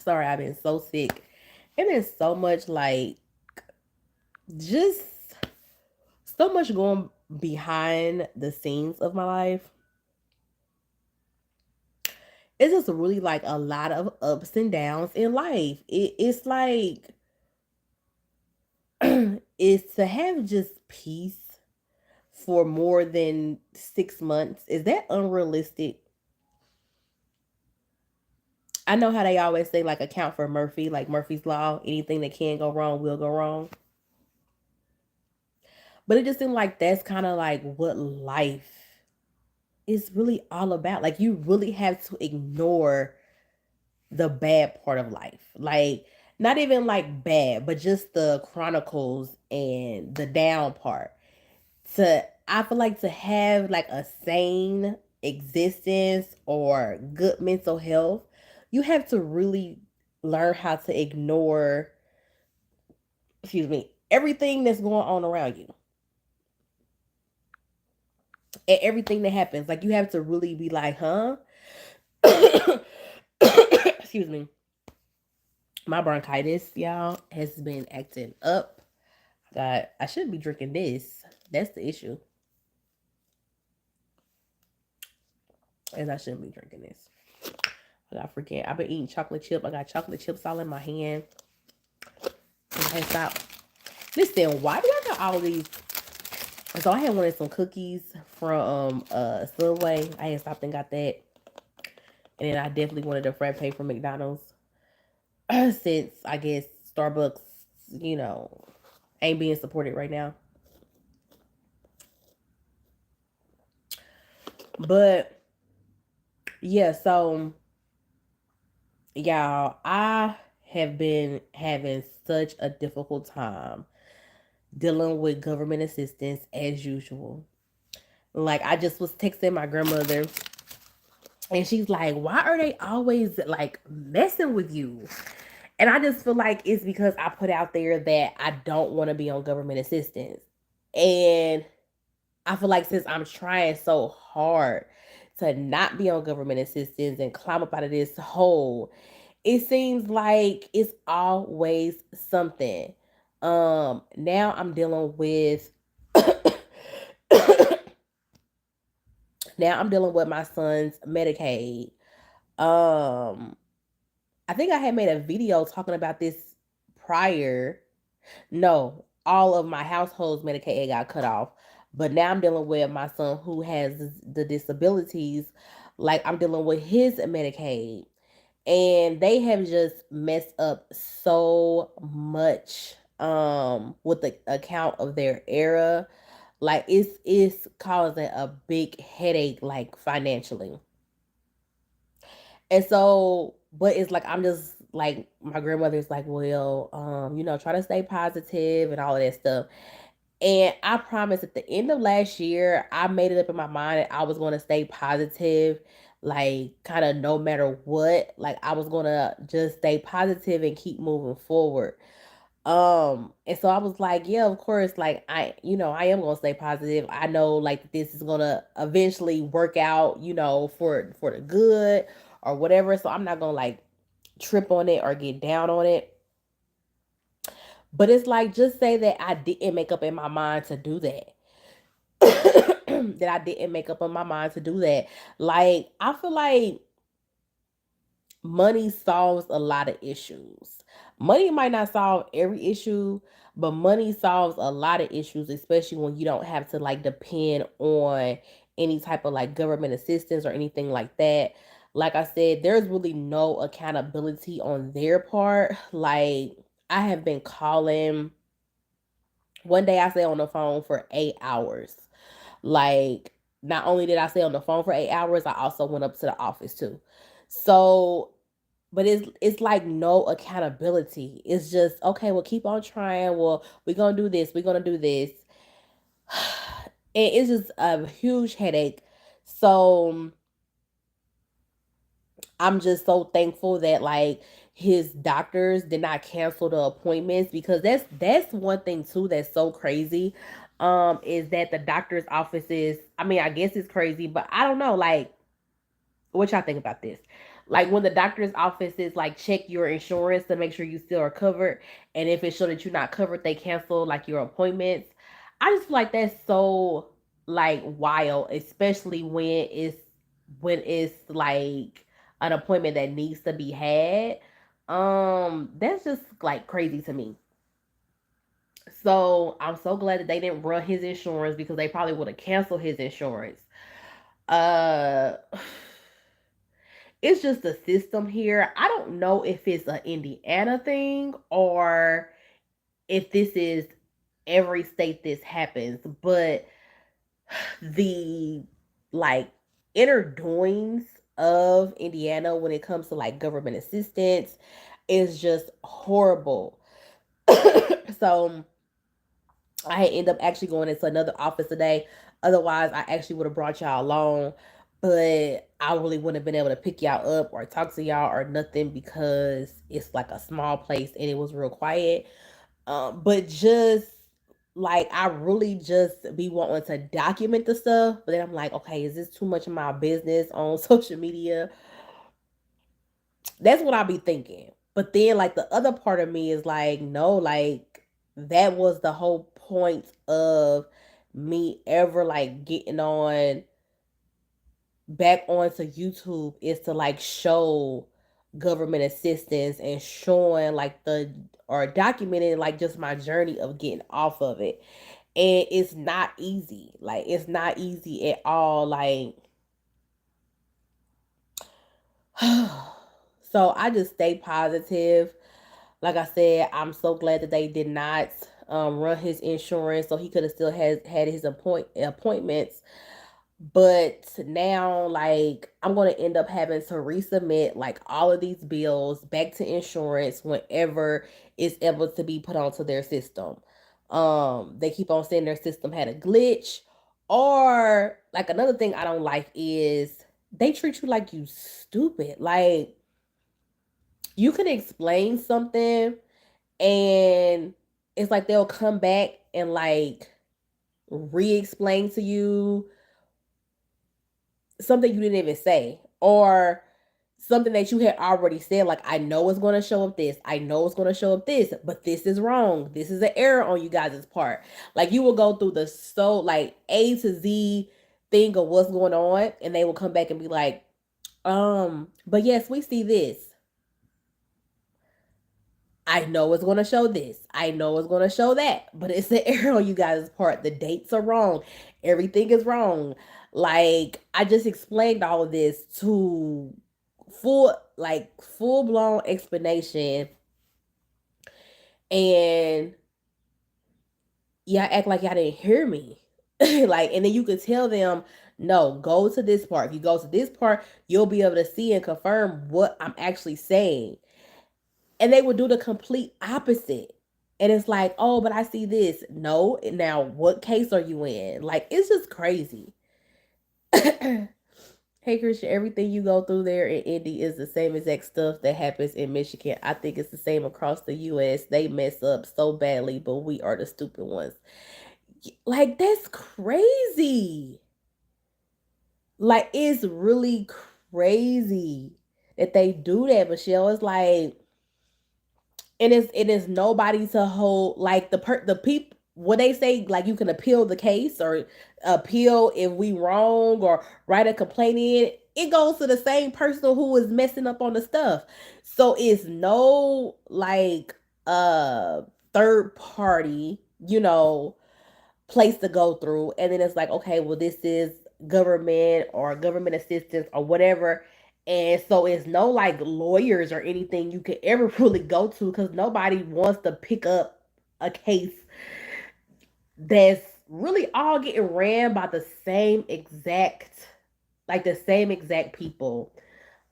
Sorry, I've been so sick. It is so much like just so much going behind the scenes of my life. It's just really like a lot of ups and downs in life. It's like is to have just peace for more than 6 months. Is that unrealistic? I know how they always say like account for Murphy, like Murphy's law. Anything that can go wrong will go wrong. But it just seemed like that's kind of like what life is really all about. Like you really have to ignore the bad part of life. Like not even like bad, but just the chronicles and the down part. To I feel like to have like a sane existence or good mental health, you have to really learn how to ignore, excuse me, everything that's going on around you and everything that happens. Like you have to really be like, huh? Excuse me. My bronchitis, y'all, has been acting up. God, I shouldn't be drinking this. That's the issue. As I shouldn't be drinking this. I got freaking. I've been eating chocolate chip. I got chocolate chips all in my hand. I can't stop. Listen, why do I got all these? So I had wanted some cookies from Subway. I had stopped and got that, and then I definitely wanted a frappe from McDonald's. Since I guess Starbucks, you know, ain't being supported right now. But yeah, so y'all, I have been having such a difficult time dealing with government assistance as usual. Like I just was texting my grandmother and she's like, "Why are they always like messing with you?" And I just feel like it's because I put out there that I don't want to be on government assistance. And I feel like since I'm trying so hard to not be on government assistance and climb up out of this hole, it seems like it's always something. Now I'm dealing with now I'm dealing with my son's Medicaid. Um I think I had made a video talking about this prior. No, all of my household's Medicaid got cut off. But now I'm dealing with my son who has the disabilities. Like I'm dealing with his Medicaid. And they have just messed up so much with the account of their era. Like it's causing a big headache like financially. And so, but it's like I'm just like my grandmother's like, well, try to stay positive and all of that stuff. And I promise at the end of last year, I made it up in my mind that I was going to stay positive, like kind of no matter what. Like I was going to just stay positive and keep moving forward. And so I was like, yeah, of course, like I am gonna stay positive. I know like this is gonna eventually work out, for the good or whatever. So I'm not gonna like trip on it or get down on it. But it's like just say that I didn't make up in my mind to do that. That I didn't make up in my mind to do that. Like I feel like money solves a lot of issues. Money might not solve every issue, but money solves a lot of issues, especially when you don't have to like depend on any type of like government assistance or anything like that. Like I said, there's really no accountability on their part. Like I have been calling. One day I stayed on the phone for 8 hours. Like not only did I stay on the phone for 8 hours, I also went up to the office too. So but it's like no accountability. It's just okay. Well, keep on trying. Well, we're gonna do this. We're gonna do this, and it's just a huge headache. So I'm just so thankful that like his doctors did not cancel the appointments because that's one thing too that's so crazy. Is that the doctor's offices? I mean, I guess it's crazy, but I don't know. Like What y'all think about this? Like when the doctor's offices like check your insurance to make sure you still are covered, and if it show that you're not covered, they cancel like your appointments. I just feel like that's so like wild, especially when it's like an appointment that needs to be had. That's just like crazy to me. So I'm so glad that they didn't run his insurance because they probably would have canceled his insurance. Uh it's just the system here. I don't know if it's an Indiana thing or if this is every state this happens, but the like inner doings of Indiana when it comes to like government assistance is just horrible. So I end up actually going into another office today. Otherwise, I actually would have brought y'all along, but I really wouldn't have been able to pick y'all up or talk to y'all or nothing because it's like a small place and it was real quiet. But just like I really just be wanting to document the stuff, but then I'm like, okay, is this too much of my business on social media? That's what I be thinking. But then like the other part of me is like, no, like that was the whole point of me ever like getting on back onto YouTube is to like show government assistance and showing like the or documenting like just my journey of getting off of it. And it's not easy. Like it's not easy at all. Like so I just stay positive. Like I said, I'm so glad that they did not run his insurance, so he could have still had his appointments. But now, like, I'm gonna end up having to resubmit like all of these bills back to insurance whenever it's able to be put onto their system. They keep on saying their system had a glitch, or like another thing I don't like is they treat you like you stupid. Like you can explain something and it's like they'll come back and like re-explain to you something you didn't even say or something that you had already said like I know it's going to show up this, I know it's going to show up this, but this is wrong, this is an error on you guys' part. Like you will go through the so like A to Z thing of what's going on and they will come back and be like but yes, we see this, I know it's going to show this. I know it's going to show that. But it's the error on you guys' part. The dates are wrong. Everything is wrong. Like, I just explained all of this to full blown explanation. And y'all act like y'all didn't hear me. Like, and then you could tell them, no, go to this part. If you go to this part, you'll be able to see and confirm what I'm actually saying. And they would do the complete opposite. And it's like, oh, but I see this. No, now what case are you in? Like, it's just crazy. Hey, Christian, everything you go through there in Indy is the same exact stuff that happens in Michigan. I think it's the same across the U.S. They mess up so badly, but we are the stupid ones. Like, that's crazy. Like, it's really crazy that they do that, Michelle. It's like, it is nobody to hold like the people what they say like you can appeal the case or appeal if we wrong or write a complaint in it goes to the same person who is messing up on the stuff, so it's no like uh third party, place to go through. And then it's like, okay, well, this is government or government assistance or whatever. And so it's no like lawyers or anything you could ever really go to because nobody wants to pick up a case that's really all getting ran by the same exact people.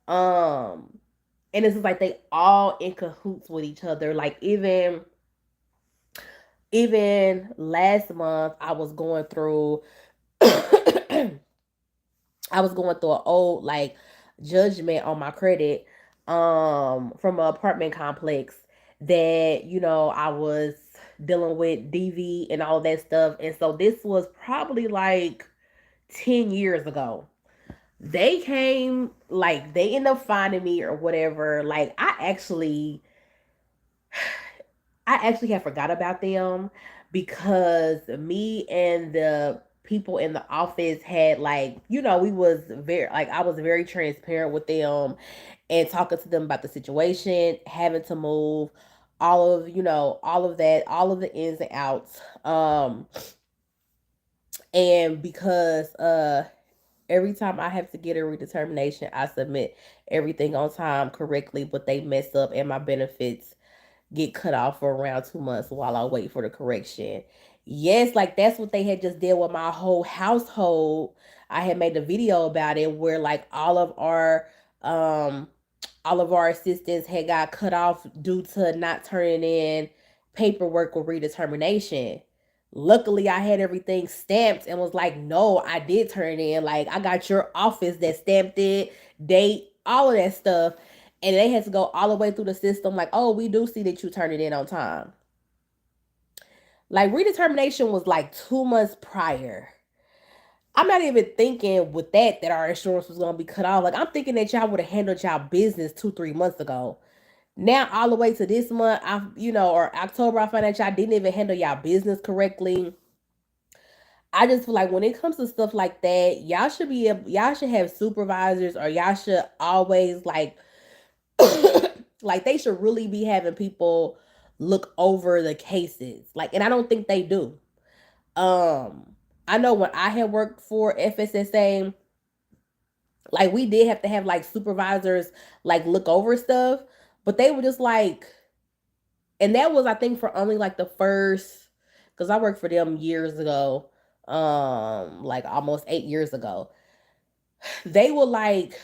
Um, and it's just like they all in cahoots with each other. Like even last month, I was going through I was going through an old like judgment on my credit from an apartment complex that I was dealing with DV and all that stuff. And so this was probably like 10 years ago They came, like, they ended up finding me or whatever. Like, I actually had forgot about them because me and the people in the office had, like, we was very, like, I was very transparent with them and talking to them about the situation, having to move, all of that, all of the ins and outs. And because every time I have to get a redetermination, I submit everything on time correctly, but they mess up and my benefits get cut off for around 2 months while I wait for the correction. Yes, like that's what they had just did with my whole household. I had made a video about it where, like, um all of our assistants had got cut off due to not turning in paperwork with redetermination. Luckily, I had everything stamped and was like, no, I did turn it in. Like, I got your office that stamped it, date, all of that stuff. And they had to go all the way through the system, like, oh, we do see that you turned it in on time. Like, redetermination was like 2 months prior. I'm not even thinking with that our insurance was gonna be cut off. Like, I'm thinking that y'all would have handled y'all business 2-3 months ago. Now all the way to this month, or October, I find out y'all didn't even handle y'all business correctly. I just feel like when it comes to stuff like that, y'all should have supervisors, or y'all should always, like, like, they should really be having people look over the cases. Like, and I don't think they do. I know when I had worked for FSSA, like, we did have to have, like, supervisors, like, look over stuff, but they were just like, and that was, I think, for only like the first, because I worked for them years ago, like almost 8 years ago. They would, like,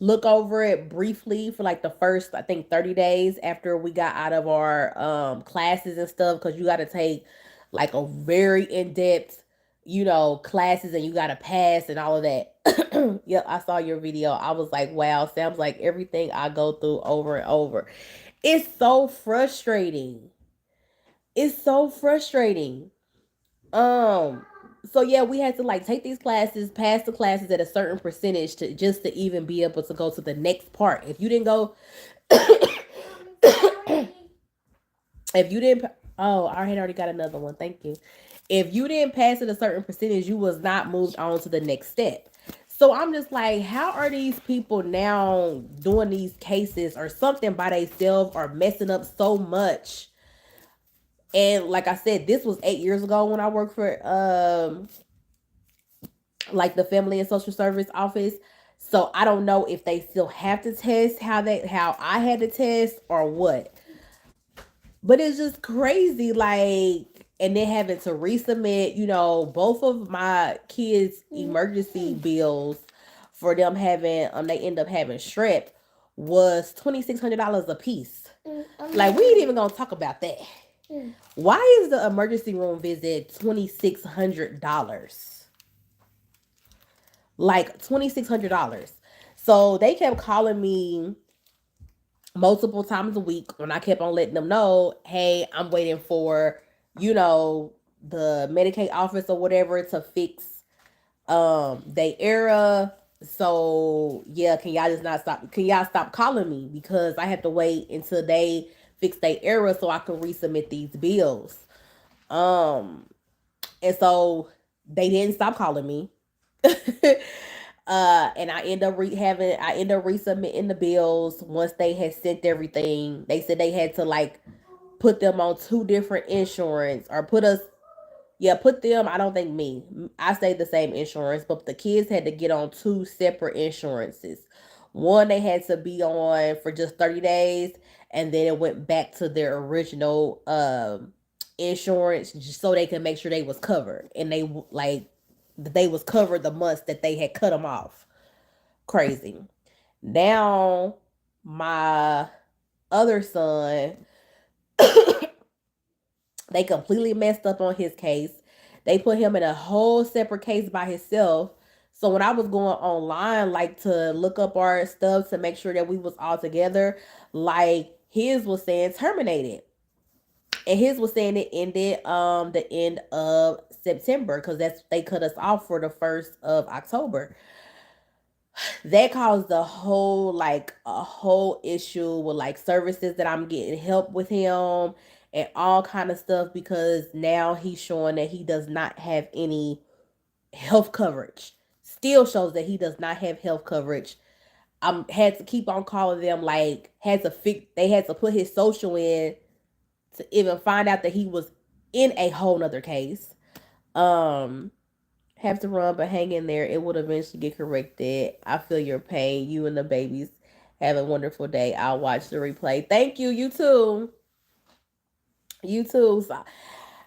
look over it briefly for like the first, I think, 30 days after we got out of our classes and stuff, because you got to take, like, a very in-depth, classes, and you got to pass and all of that. Yep, I saw your video. I was like, wow, sounds like everything I go through over and over. It's so frustrating. It's so frustrating. Um, so yeah, we had to, like, take these classes, pass the classes at a certain percentage to just to even be able to go to the next part. If you didn't go, if you didn't, oh, I had already got another one. Thank you. If you didn't pass at a certain percentage, you was not moved on to the next step. So I'm just like, how are these people now doing these cases or something by themselves, or messing up so much? And like I said, this was 8 years ago when I worked for like the Family and Social Service office. So I don't know if they still have to test how I had to test or what. But it's just crazy, like, and then having to resubmit, both of my kids' emergency bills for them having they end up having strep was $2,600 a piece. Like, we ain't even gonna talk about that. Why is the emergency room visit $2,600? Like, $2,600. So they kept calling me multiple times a week, when I kept on letting them know, hey, I'm waiting for, the Medicaid office or whatever to fix they error. So yeah, can y'all stop calling me, because I have to wait until they fix their error so I can resubmit these bills. Um and so they didn't stop calling me. And I end up resubmitting the bills. Once they had sent everything, they said they had to, like, put them on two different insurance, or put them, I don't think me. I stayed the same insurance, but the kids had to get on two separate insurances. One they had to be on for just 30 days, and then it went back to their original insurance, just so they could make sure they was covered, and they was covered the months that they had cut them off. Crazy. Now my other son, they completely messed up on his case. They put him in a whole separate case by himself. So when I was going online, like, to look up our stuff to make sure that we was all together, like, his was saying terminated. And his was saying it ended the end of September, because they cut us off for the 1st of October. That caused the whole like a whole issue with like services that I'm getting help with him and all kind of stuff because now he's showing that he does not have any health coverage. Still shows that he does not have health coverage. I had to keep on calling them, like had to fix. They had to put his social in to even find out that he was in a whole nother case. Um, have to run, but hang in there. It will eventually get corrected. I feel your pain. You and the babies have a wonderful day. I'll watch the replay. Thank you. You too. You too. So,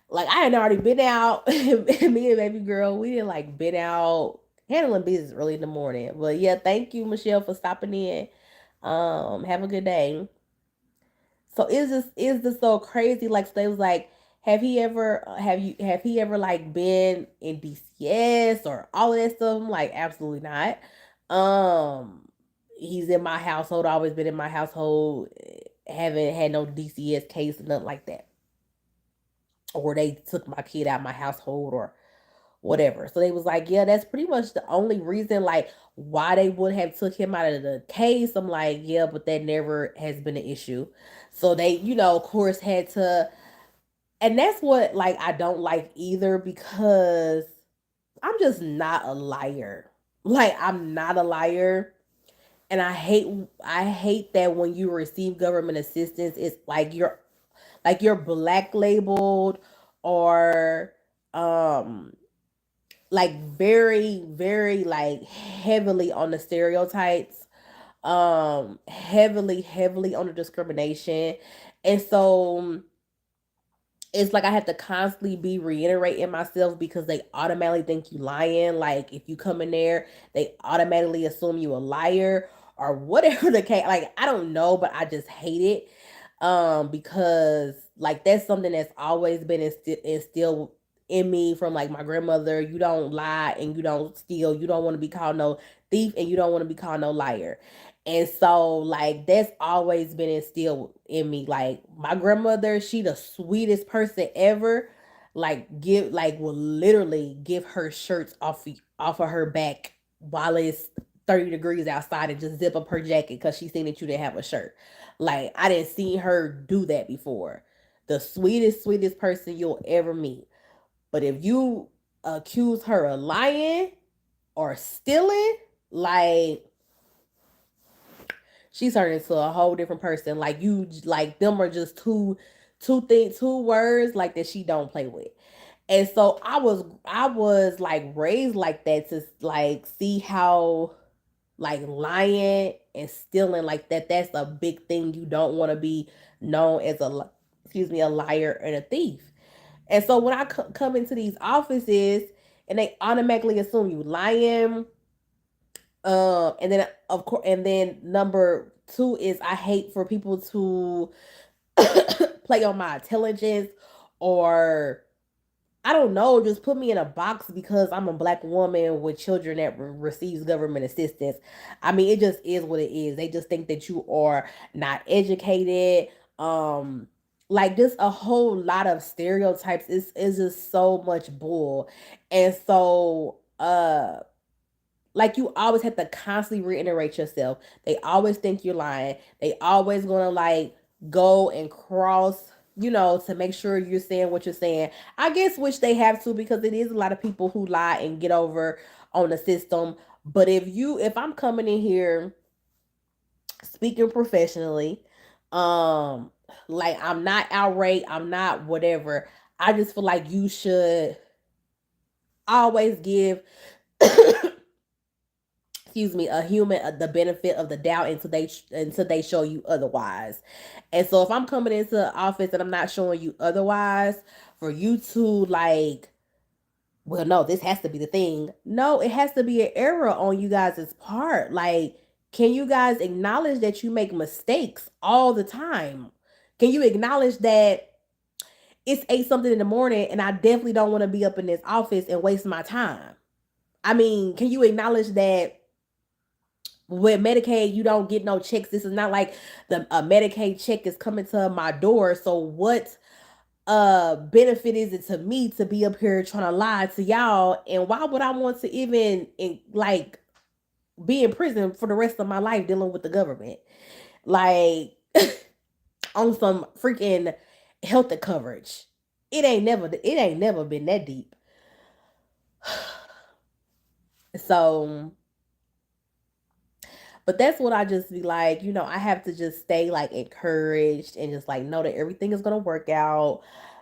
like I had already been out. Me and baby girl, we did like been out handling business early in the morning. But yeah, thank you, Michelle, for stopping in. Have a good day. So is this so crazy? Like so they was like, have he ever like been in DCS or all of that stuff? I'm like, absolutely not. Um, he's in my household, always been in my household, haven't had no DCS case or nothing like that. Or they took my kid out of my household or whatever. So they was like, yeah, that's pretty much the only reason like why they would have took him out of the case. I'm like, yeah, but that never has been an issue. So they, of course had to, and that's what like I don't like either because I'm just not a liar. Like I'm not a liar. And I hate that when you receive government assistance, it's like you're black labeled or um like very very like heavily on the stereotypes, heavily on the discrimination. And so it's like I have to constantly be reiterating myself because they automatically think you lying. Like if you come in there, they automatically assume you a liar or whatever the case. Like I don't know, but I just hate it. Because like that's something that's always been instilled in me from like my grandmother. You don't lie and you don't steal. You don't want to be called no thief and you don't want to be called no liar. And so like that's always been instilled in me. Like my grandmother, she the sweetest person ever. Like give like will literally give her shirts off of her back while it's 30 degrees outside and just zip up her jacket because she seen that you didn't have a shirt. Like I didn't see her do that before. The sweetest person you'll ever meet. But if you accuse her of lying or stealing, like she's turned into a whole different person. Like you, like them are just two words like that she don't play with. And so I was like raised like that to like see how like lying and stealing like that's a big thing. You don't want to be known as a liar and a thief. And so when I come into these offices and they automatically assume you lying, and then of course, and then number two is I hate for people to play on my intelligence or I don't know, just put me in a box because I'm a black woman with children that receives government assistance. I mean, it just is what it is. They just think that you are not educated. Um, like just a whole lot of stereotypes. Is just so much bull, and so like you always have to constantly reiterate yourself. They always think you're lying. They always gonna like go and cross, to make sure you're saying what you're saying. I guess which they have to because it is a lot of people who lie and get over on the system. But if I'm coming in here speaking professionally, um, like I'm not outraged, I'm not whatever. I just feel like you should always give excuse me, a human the benefit of the doubt until they show you otherwise. And so if I'm coming into the office and I'm not showing you otherwise, for you to like, well, no, this has to be the thing. No, it has to be an error on you guys' part. Like, can you guys acknowledge that you make mistakes all the time? Can you acknowledge that it's 8 something in the morning and I definitely don't want to be up in this office and waste my time? I mean, can you acknowledge that with Medicaid, you don't get no checks. This is not like the Medicaid check is coming to my door. So what benefit is it to me to be up here trying to lie to y'all? And why would I want to even like be in prison for the rest of my life dealing with the government. Like on some freaking health coverage. It ain't never been that deep. So, but that's what I just be like, I have to just stay like encouraged and just like know that everything is gonna work out,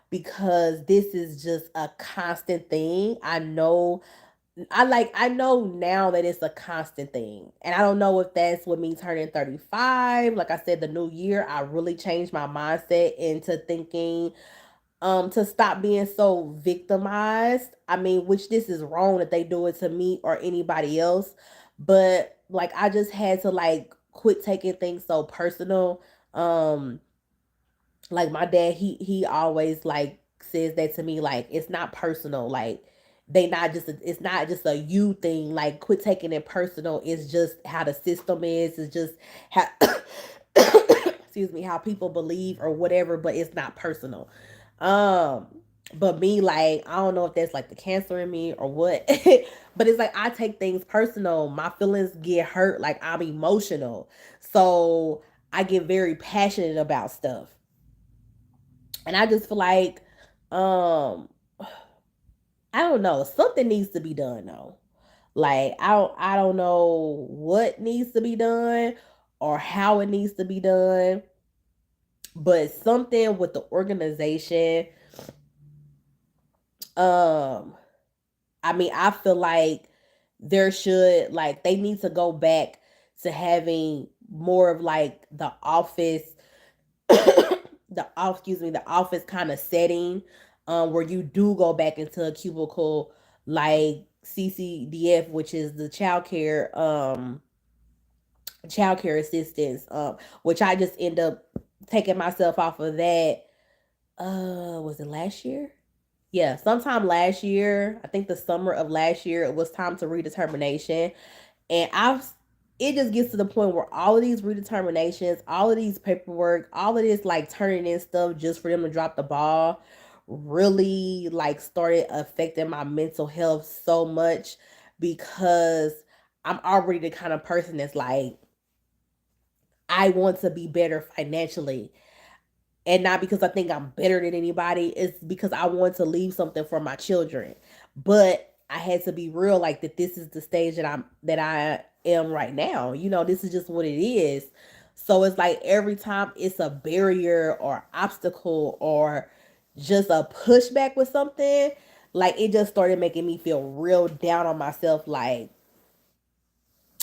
because this is just a constant thing. I know now that it's a constant thing. And I don't know if that's with me turning 35. Like I said, the new year, I really changed my mindset into thinking to stop being so victimized. I mean, which this is wrong that they do it to me or anybody else, but like I just had to like quit taking things so personal. Um like my dad, he always like says that to me, like it's not personal, like it's not just a you thing, like quit taking it personal. It's just how the system is. It's just how excuse me, how people believe or whatever, but it's not personal. um but me, like I don't know if that's like the cancer in me or what, but it's like I take things personal. My feelings get hurt, like I'm emotional, so I get very passionate about stuff. And I just feel like, um, I don't know, something needs to be done though. Like I don't know what needs to be done or how it needs to be done, but something with the organization. Um, I mean, I feel like they need to go back to having more of like the office the office kind of setting, where you do go back into a cubicle, like CCDF, which is the child care assistance, which I just end up taking myself off of that. Was it last year? Yeah, sometime last year. I think the summer of last year, it was time to redetermination. And it just gets to the point where all of these redeterminations, all of these paperwork, all of this like turning in stuff just for them to drop the ball really like started affecting my mental health so much, because I'm already the kind of person that's like, I want to be better financially, and not because I think I'm better than anybody. It's because I want to leave something for my children. But I had to be real, like that. This is the stage that I am right now. This is just what it is. So it's like every time it's a barrier or obstacle or just a pushback with something, like it just started making me feel real down on myself. Like,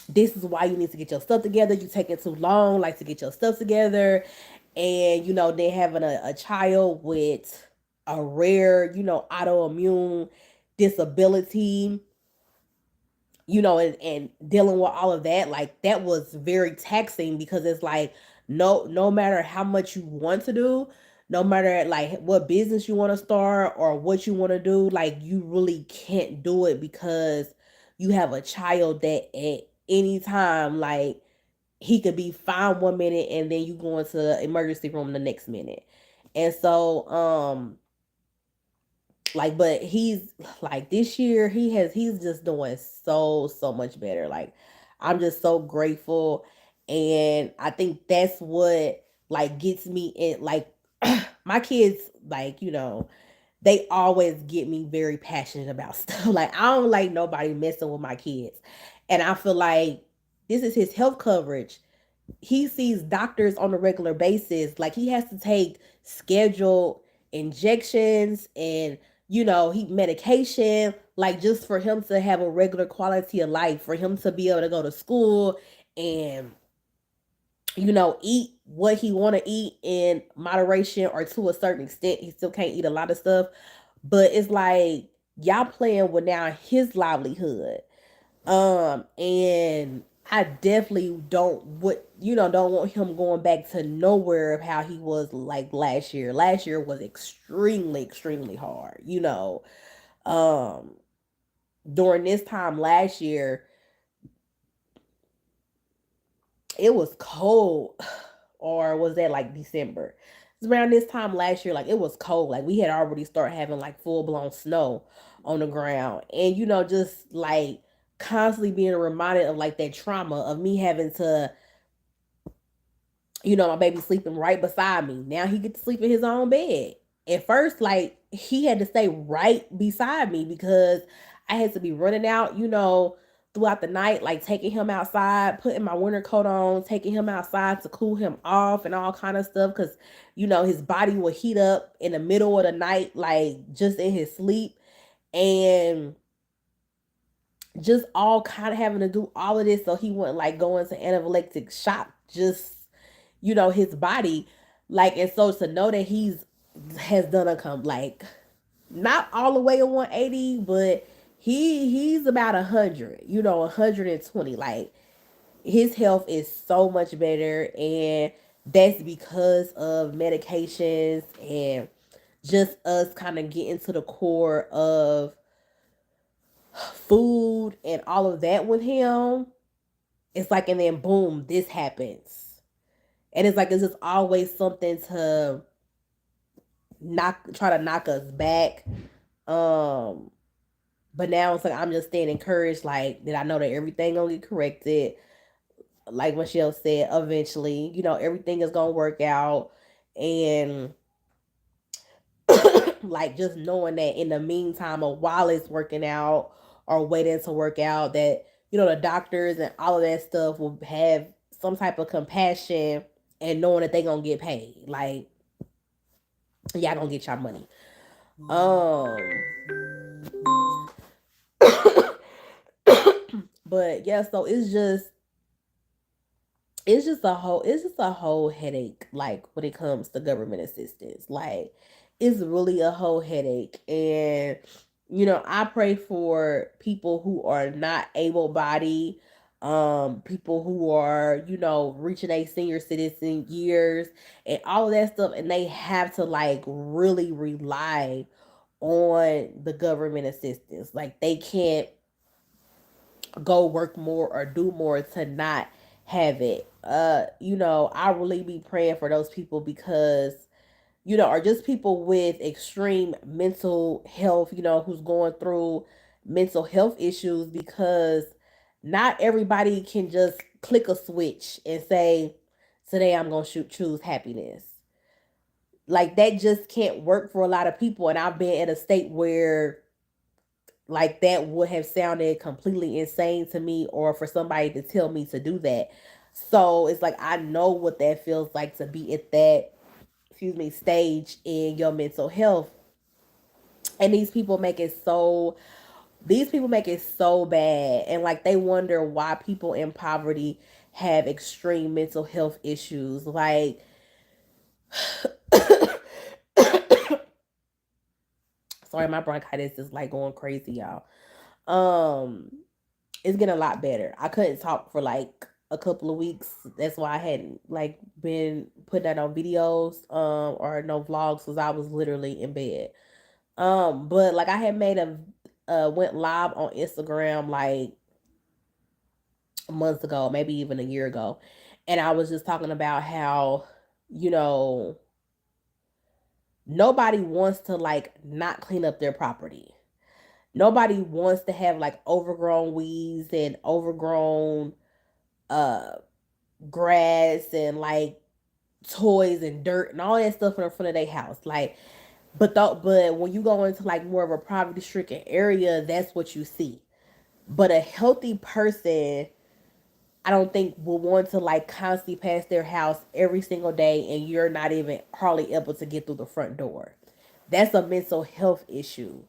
this is why you need to get your stuff together. You taking too long, like to get your stuff together. And they having a child with a rare, autoimmune disability, and dealing with all of that, like that was very taxing, because it's like, no matter how much you want to do, no matter like what business you want to start or what you want to do, like you really can't do it, because you have a child that at any time, like he could be fine 1 minute and then you go into the emergency room the next minute. And so like, but he's like, this year he's just doing so much better. Like, I'm just so grateful. And I think that's what like gets me in, like my kids, like, they always get me very passionate about stuff. Like, I don't like nobody messing with my kids. And I feel like this is his health coverage. He sees doctors on a regular basis. Like, he has to take scheduled injections and he medication, like just for him to have a regular quality of life, for him to be able to go to school and eat what he want to eat in moderation, or to a certain extent. He still can't eat a lot of stuff, but it's like y'all playing with now his livelihood. And I definitely don't want him going back to nowhere of how he was like last year. Last year was extremely hard. Um, During this time last year, it was cold. Or was that like December? It's around this time last year, like it was cold. Like we had already started having like full blown snow on the ground. And just like constantly being reminded of like that trauma of me having to, my baby sleeping right beside me. Now he get to sleep in his own bed. At first, like he had to stay right beside me because I had to be running out, throughout the night, like taking him outside, putting my winter coat on, taking him outside to cool him off and all kind of stuff. Cause, his body would heat up in the middle of the night, like just in his sleep. And just all kind of having to do all of this so he wouldn't like go into anaphylactic shock, just his body, like. And so to know that he's has done a come like not all the way a 180, but he's about 100, 120. Like his health is so much better, and that's because of medications and just us kind of getting to the core of food and all of that with him. It's like, and then boom, this happens. And it's like it's just always something to try to knock us back. Um, but now it's like I'm just staying encouraged, like that I know that everything gonna get corrected. Like Michelle said, eventually, everything is gonna work out. And like just knowing that in the meantime or while it's working out or waiting to work out, that the doctors and all of that stuff will have some type of compassion and knowing that they gonna get paid. Like y'all gonna get your money. Um but yeah, so it's just a whole headache, like when it comes to government assistance. Like it's really a whole headache. And I pray for people who are not able bodied, people who are reaching a senior citizen years and all of that stuff, and they have to like really rely on the government assistance. Like they can't go work more or do more to not have it. I really be praying for those people because, or just people with extreme mental health, who's going through mental health issues, because not everybody can just click a switch and say, today I'm going to choose happiness. Like that just can't work for a lot of people. And I've been in a state where like that would have sounded completely insane to me, or for somebody to tell me to do that. So it's like I know what that feels like to be at that, stage in your mental health. And these people make it so bad, and like they wonder why people in poverty have extreme mental health issues. Like sorry, my bronchitis is like going crazy, y'all. Um it's getting a lot better. I couldn't talk for like a couple of weeks. That's why I hadn't like been putting that on videos or no vlogs, because I was literally in bed. But like I had made a went live on Instagram like months ago, maybe even a year ago, and I was just talking about how you know nobody wants to like not clean up their property. Nobody wants to have like overgrown weeds and overgrown uh grass and like toys and dirt and all that stuff in the front of their house. Like, but when you go into like more of a poverty stricken area, that's what you see. But a healthy person, I don't think will want to like constantly pass their house every single day and you're not even hardly able to get through the front door. That's a mental health issue.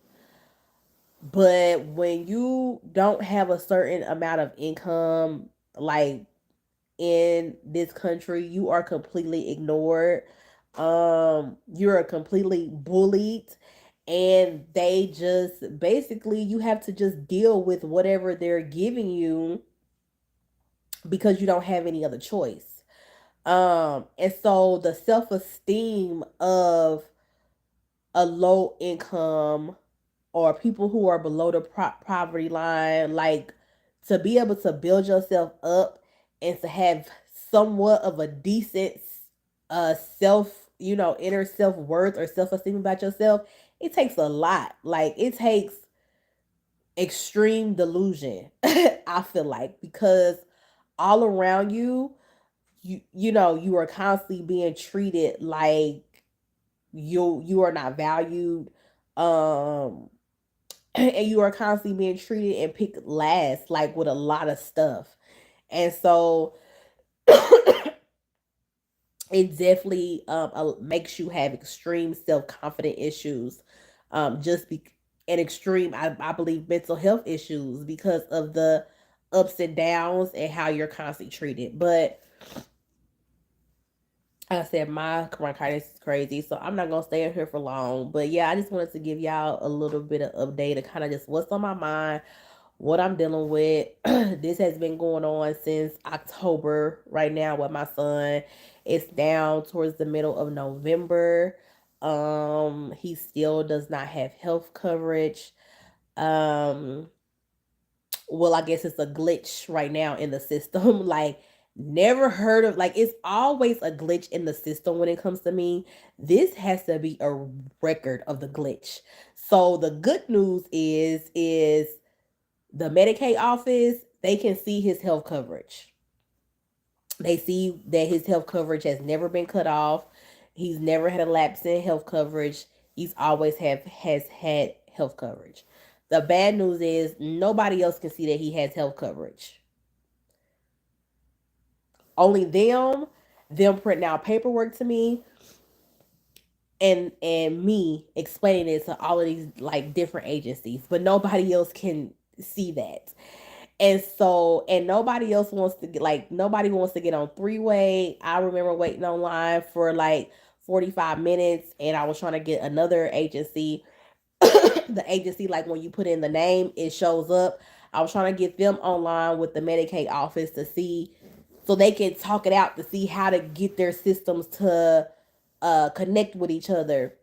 But when you don't have a certain amount of income, like in this country, you are completely ignored. You're completely bullied, and they just basically you have to just deal with whatever they're giving you because you don't have any other choice. And so the self-esteem of a low income or people who are below the poverty line, like to be able to build yourself up and to have somewhat of a decent self, inner self-worth or self-esteem about yourself, it takes a lot. Like it takes extreme delusion. I feel like, because all around you, you are constantly being treated like you are not valued, um and you are constantly being treated and picked last, like with a lot of stuff. And so it definitely makes you have extreme self-confident issues, just be and extreme, I believe, mental health issues, because of the ups and downs and how you're constantly treated. But like I said, my bronchitis is crazy, so I'm not gonna stay in here for long. But yeah, I just wanted to give y'all a little bit of update of kind of just what's on my mind, what I'm dealing with. This has been going on since October right now with my son. It's down towards the middle of November. He still does not have health coverage. Um, well, I guess it's a glitch right now in the system. Like, never heard of, like, it's always a glitch in the system when it comes to me. This has to be a record of the glitch. So the good news is the Medicaid office, they can see his health coverage. They see that his health coverage has never been cut off. He's never had a lapse in health coverage. He's always have has had health coverage. The bad news is nobody else can see that he has health coverage. Only them printing out paperwork to me, and me explaining it to all of these like different agencies, but nobody else can see that. And so, and nobody else wants to get, like, nobody wants to get on three-way. I remember waiting online for like 45 minutes, and I was trying to get another agency. The agency, like, when you put in the name, it shows up. I was trying to get them online with the Medicaid office to see, so they can talk it out to see how to get their systems to connect with each other.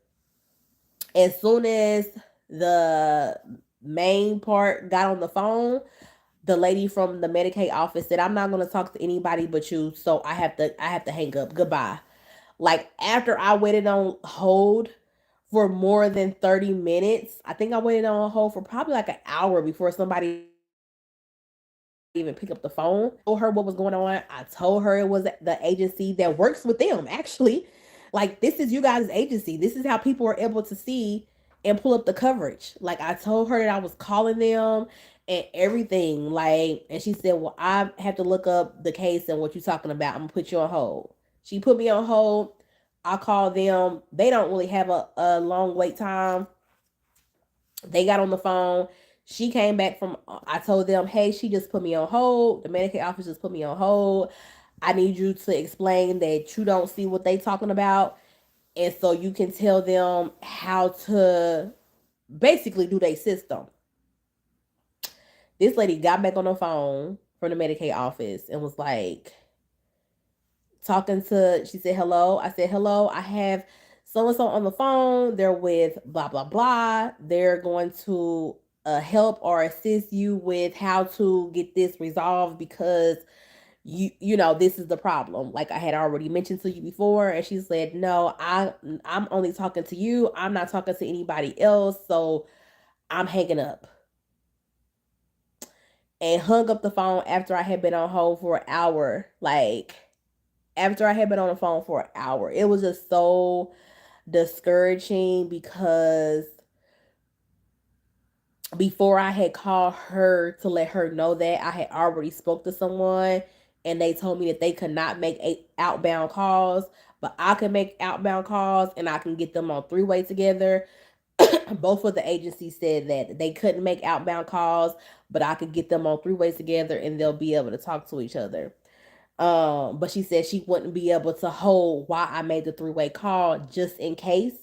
As soon as the main part got on the phone, the lady from the Medicaid office said, "I'm not going to talk to anybody but you, so I have to hang up. Goodbye." Like, after I waited on hold for more than 30 minutes, I think I waited on hold for probably like an hour before somebody even picked up the phone. Told her what was going on. I told her it was the agency that works with them, actually. Like, this is you guys' agency. This is how people are able to see and pull up the coverage. Like, I told her that I was calling them and everything. Like, and she said, "Well, I have to look up the case and what you're talking about. I'm gonna put you on hold." She put me on hold. I called them. They don't really have a long wait time. They got on the phone. She came back from, I told them, "Hey, she just put me on hold. The Medicaid office just put me on hold. I need you to explain that you don't see what they talking about. And so you can tell them how to basically do their system." This lady got back on the phone from the Medicaid office and was like, talking to, she said, "Hello." I said, "Hello, I have so and so on the phone. They're with blah blah blah. They're going to help or assist you with how to get this resolved, because this is the problem, like I had already mentioned to you before." And she said, "No, I'm only talking to you. I'm not talking to anybody else, so I'm hanging up." And hung up the phone after I had been on hold for an hour. Like, after I had been on the phone for an hour. It was just so discouraging, because before I had called her to let her know that, I had already spoke to someone, and they told me that they could not make outbound calls, but I can make outbound calls and I can get them on three-way together. Both of the agencies said that they couldn't make outbound calls, but I could get them on three-ways together and they'll be able to talk to each other. But she said she wouldn't be able to hold while I made the three-way call, just in case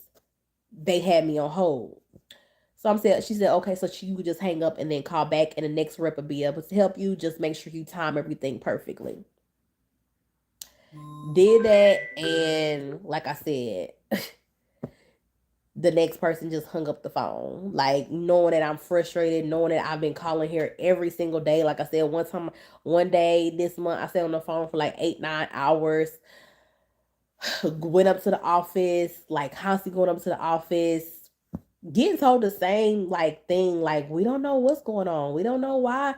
they had me on hold. So she said, "Okay, so you would just hang up and then call back, and the next rep will be able to help you. Just make sure you time everything perfectly." Did that, and like I said, the next person just hung up the phone. Like, knowing that I'm frustrated, knowing that I've been calling here every single day. Like I said, one day this month, I stayed on the phone for like 8-9 hours. Went up to the office, like constantly going up to the office. getting told the same like thing, like we don't know what's going on. We don't know why,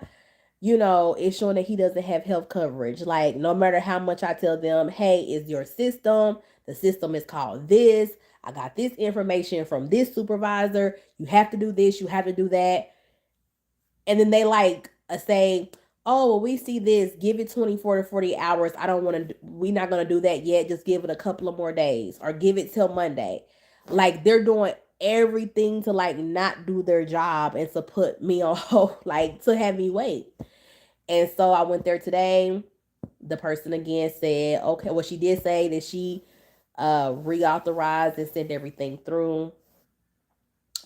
it's showing that he doesn't have health coverage. Like no matter how much I tell them, hey, it's your system. The system is called this. I got this information from this supervisor. You have to do this, you have to do that. And then they like say, oh, well, we see this, give it 24 to 40 hours. I don't want to, we're not going to do that yet. Just give it a couple of more days or give it till Monday. Like they're doing everything to like not do their job and to put me on hold, like to have me wait. And so I went there today. The person again said, okay, well, she did say that she reauthorized and sent everything through,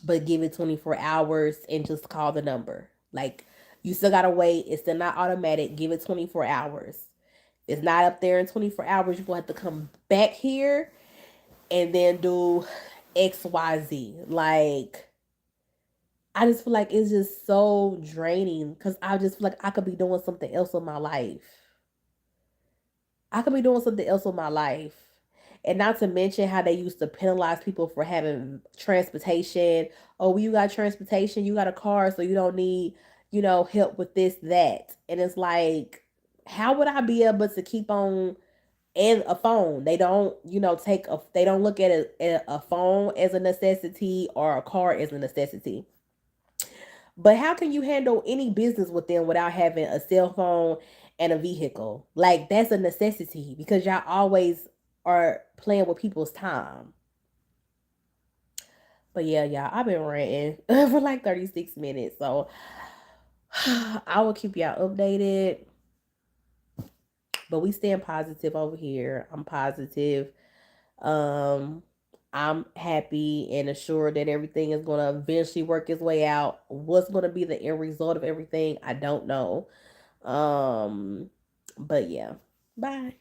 but give it 24 hours and just call the number. Like, you still gotta wait. It's still not automatic. Give it 24 hours. It's not up there in 24 hours. You're gonna have to come back here and then do XYZ. Like, I just feel like it's just so draining because I just feel like I could be doing something else with my life. I could be doing something else with my life. And not to mention how they used to penalize people for having transportation. Oh, well, you got transportation, you got a car, so you don't need, help with this, that. And it's like, how would I be able to keep on and a phone? They don't, they don't look at a phone as a necessity or a car as a necessity. But how can you handle any business with them without having a cell phone and a vehicle? Like that's a necessity because y'all always are playing with people's time. But yeah, y'all, I've been ranting for like 36 minutes. So I will keep y'all updated. But we stand positive over here. I'm positive. Um, I'm happy and assured that everything is going to eventually work its way out. What's going to be the end result of everything, I don't know. Um, but yeah. Bye.